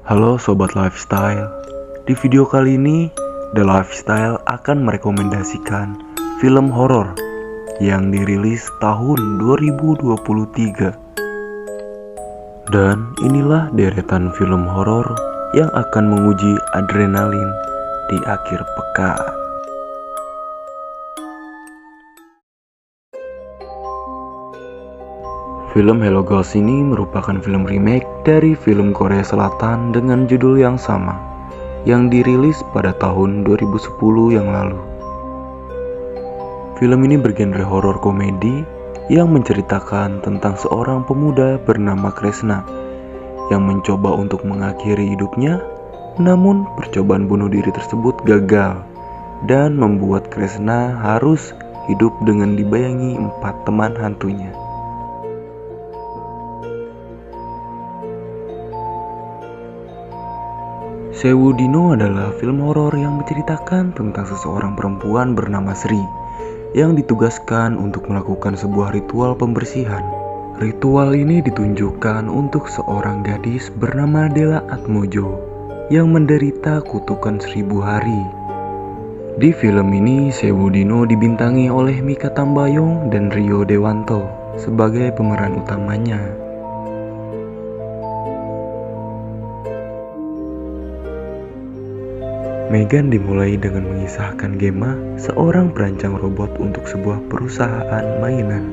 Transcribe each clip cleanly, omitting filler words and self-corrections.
Halo Sobat Lifestyle. Di video kali ini, The Lifestyle akan merekomendasikan film horor yang dirilis tahun 2023. Dan inilah deretan film horor yang akan menguji adrenalin di akhir pekan. Film Hello Ghost ini merupakan film remake dari film Korea Selatan dengan judul yang sama, yang dirilis pada tahun 2010 yang lalu. Film ini bergenre horor komedi yang menceritakan tentang seorang pemuda bernama Kresna yang mencoba untuk mengakhiri hidupnya, namun percobaan bunuh diri tersebut gagal dan membuat Kresna harus hidup dengan dibayangi 4 teman hantunya. Sewu Dino adalah film horor yang menceritakan tentang seseorang perempuan bernama Sri yang ditugaskan untuk melakukan sebuah ritual pembersihan. Ritual ini ditunjukkan untuk seorang gadis bernama Della Atmojo yang menderita kutukan 1000 hari. Di film ini, Sewu Dino dibintangi oleh Mikha Tambayong dan Rio Dewanto sebagai pemeran utamanya. Megan dimulai dengan mengisahkan Gemma, seorang perancang robot untuk sebuah perusahaan mainan.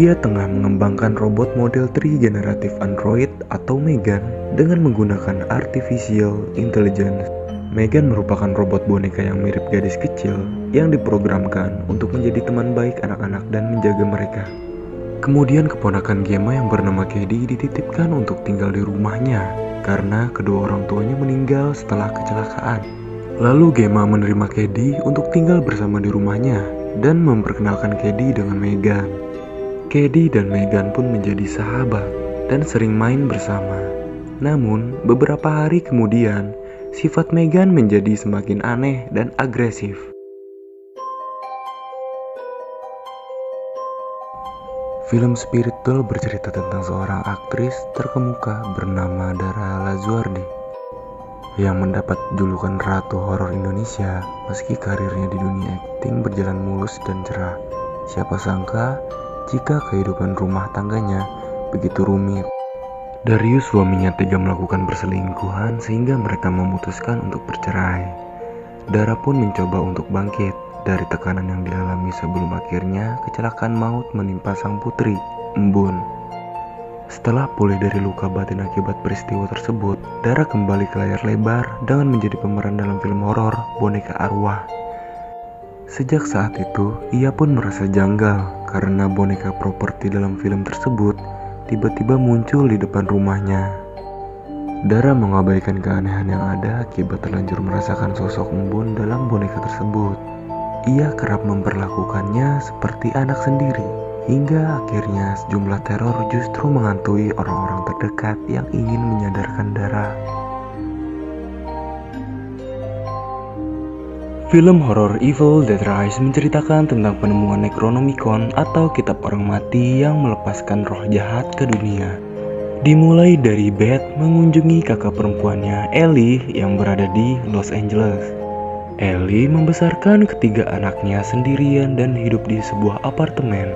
Ia tengah mengembangkan robot model trigeneratif Android atau Megan dengan menggunakan artificial intelligence. Megan merupakan robot boneka yang mirip gadis kecil yang diprogramkan untuk menjadi teman baik anak-anak dan menjaga mereka. Kemudian keponakan Gemma yang bernama Kedi dititipkan untuk tinggal di rumahnya karena kedua orang tuanya meninggal setelah kecelakaan. Lalu Gemma menerima Kedi untuk tinggal bersama di rumahnya dan memperkenalkan Kedi dengan Megan. Kedi dan Megan pun menjadi sahabat dan sering main bersama. Namun, beberapa hari kemudian, sifat Megan menjadi semakin aneh dan agresif. Film Spirit Doll bercerita tentang seorang aktris terkemuka bernama Dara Lazuardi yang mendapat julukan Ratu Horor Indonesia meski karirnya di dunia akting berjalan mulus dan cerah. Siapa sangka jika kehidupan rumah tangganya begitu rumit. Darius suaminya tega melakukan perselingkuhan sehingga mereka memutuskan untuk bercerai. Dara pun mencoba untuk bangkit dari tekanan yang dialami sebelum akhirnya kecelakaan maut menimpa sang putri, Embun. Setelah pulih dari luka batin akibat peristiwa tersebut, Dara kembali ke layar lebar dengan menjadi pemeran dalam film horor Boneka Arwah. Sejak saat itu, ia pun merasa janggal karena boneka properti dalam film tersebut tiba-tiba muncul di depan rumahnya. Dara mengabaikan keanehan yang ada akibat terlanjur merasakan sosok Embun dalam boneka tersebut. Ia kerap memperlakukannya seperti anak sendiri. Hingga akhirnya sejumlah teror justru menghantui orang-orang terdekat yang ingin menyadarkan Dara. Film horor Evil Dead Rise menceritakan tentang penemuan Necronomicon atau kitab orang mati yang melepaskan roh jahat ke dunia. Dimulai dari Beth mengunjungi kakak perempuannya Ellie yang berada di Los Angeles. Ellie membesarkan ketiga anaknya sendirian dan hidup di sebuah apartemen.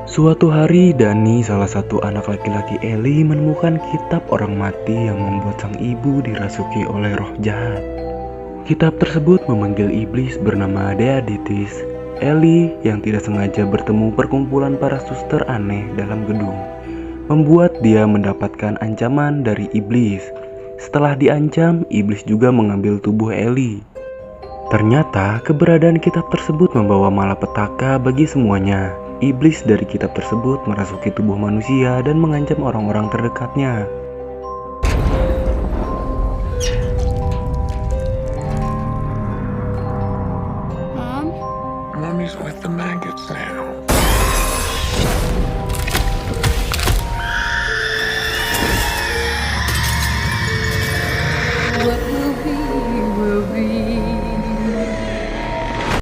Suatu hari, Dani, salah satu anak laki-laki Ellie, menemukan kitab orang mati yang membuat sang ibu dirasuki oleh roh jahat. Kitab tersebut memanggil iblis bernama Deaditis. Ellie yang tidak sengaja bertemu perkumpulan para suster aneh dalam gedung, membuat dia mendapatkan ancaman dari iblis. Setelah diancam, iblis juga mengambil tubuh Ellie. Ternyata keberadaan kitab tersebut membawa malapetaka bagi semuanya. Iblis dari kitab tersebut merasuki tubuh manusia dan mengancam orang-orang terdekatnya. Mom? Mommy's with the maggots now.